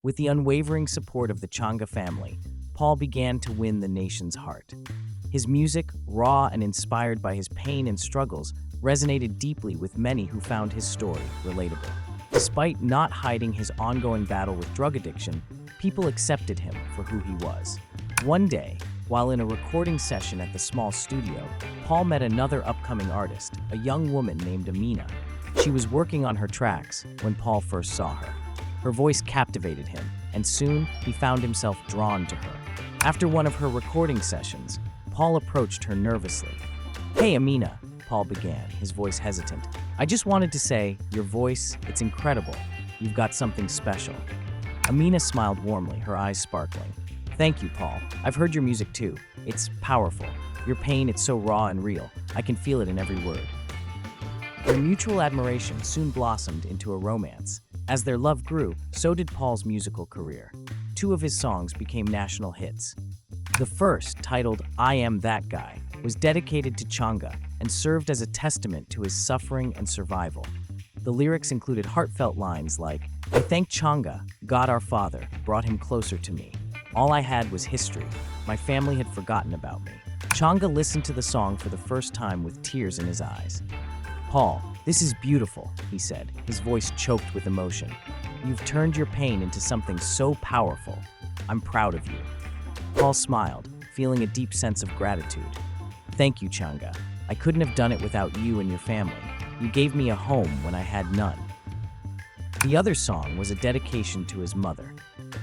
With the unwavering support of the Changa family, Paul began to win the nation's heart. His music, raw and inspired by his pain and struggles, resonated deeply with many who found his story relatable. Despite not hiding his ongoing battle with drug addiction, people accepted him for who he was. One day, while in a recording session at the small studio, Paul met another upcoming artist, a young woman named Amina. She was working on her tracks when Paul first saw her. Her voice captivated him, and soon he found himself drawn to her. After one of her recording sessions, Paul approached her nervously. "Hey, Amina," Paul began, his voice hesitant. "I just wanted to say, your voice, it's incredible. You've got something special." Amina smiled warmly, her eyes sparkling. "Thank you, Paul. I've heard your music too. It's powerful. Your pain, it's so raw and real. I can feel it in every word." Their mutual admiration soon blossomed into a romance. As their love grew, so did Paul's musical career. Two of his songs became national hits. The first, titled "I Am That Guy," was dedicated to Changa and served as a testament to his suffering and survival. The lyrics included heartfelt lines like, "I thank Changa, God our Father, brought him closer to me. All I had was history. My family had forgotten about me." Changa listened to the song for the first time with tears in his eyes. "Paul, this is beautiful," he said, his voice choked with emotion. "You've turned your pain into something so powerful. I'm proud of you." Paul smiled, feeling a deep sense of gratitude. "Thank you, Changa. I couldn't have done it without you and your family. You gave me a home when I had none." The other song was a dedication to his mother.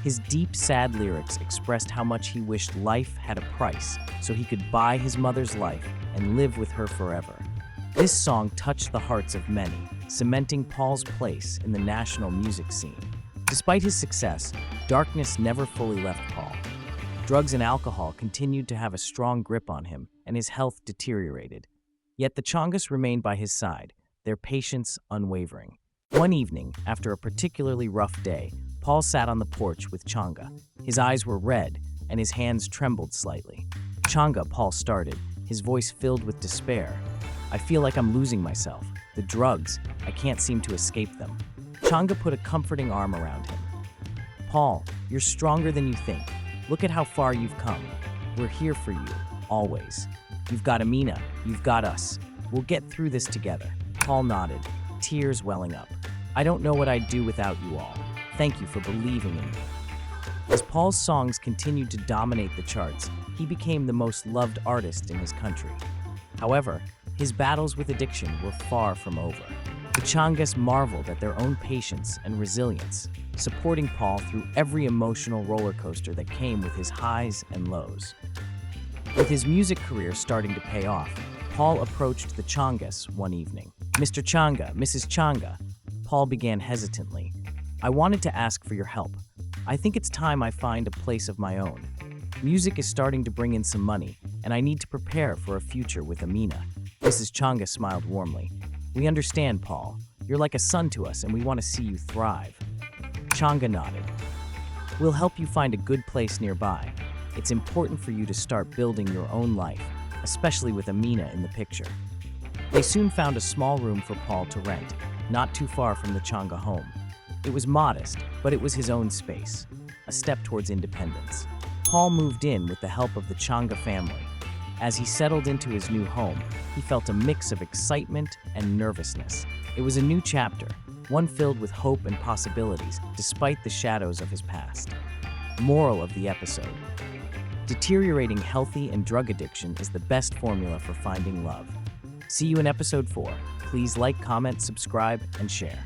His deep, sad lyrics expressed how much he wished life had a price so he could buy his mother's life and live with her forever. This song touched the hearts of many, cementing Paul's place in the national music scene. Despite his success, darkness never fully left Paul. Drugs and alcohol continued to have a strong grip on him, and his health deteriorated. Yet the Changas remained by his side, their patience unwavering. One evening, after a particularly rough day, Paul sat on the porch with Changa. His eyes were red, and his hands trembled slightly. "Changa," Paul started, his voice filled with despair. "I feel like I'm losing myself. The drugs, I can't seem to escape them." Changa put a comforting arm around him. "Paul, you're stronger than you think. Look at how far you've come. We're here for you, always. You've got Amina, you've got us. We'll get through this together." Paul nodded, tears welling up. "I don't know what I'd do without you all. Thank you for believing in me." As Paul's songs continued to dominate the charts, he became the most loved artist in his country. However, his battles with addiction were far from over. The Changas marveled at their own patience and resilience, supporting Paul through every emotional roller coaster that came with his highs and lows. With his music career starting to pay off, Paul approached the Changas one evening. "Mr. Changa, Mrs. Changa," Paul began hesitantly, "I wanted to ask for your help. I think it's time I find a place of my own. Music is starting to bring in some money, and I need to prepare for a future with Amina." Mrs. Changa smiled warmly. "We understand, Paul. You're like a son to us, and we want to see you thrive." Changa nodded. "We'll help you find a good place nearby. It's important for you to start building your own life, especially with Amina in the picture." They soon found a small room for Paul to rent, not too far from the Changa home. It was modest, but it was his own space, a step towards independence. Paul moved in with the help of the Changa family. As he settled into his new home, he felt a mix of excitement and nervousness. It was a new chapter, one filled with hope and possibilities, despite the shadows of his past. Moral of the episode: deteriorating healthy and drug addiction is the best formula for finding love. See you in episode 4. Please like, comment, subscribe, and share.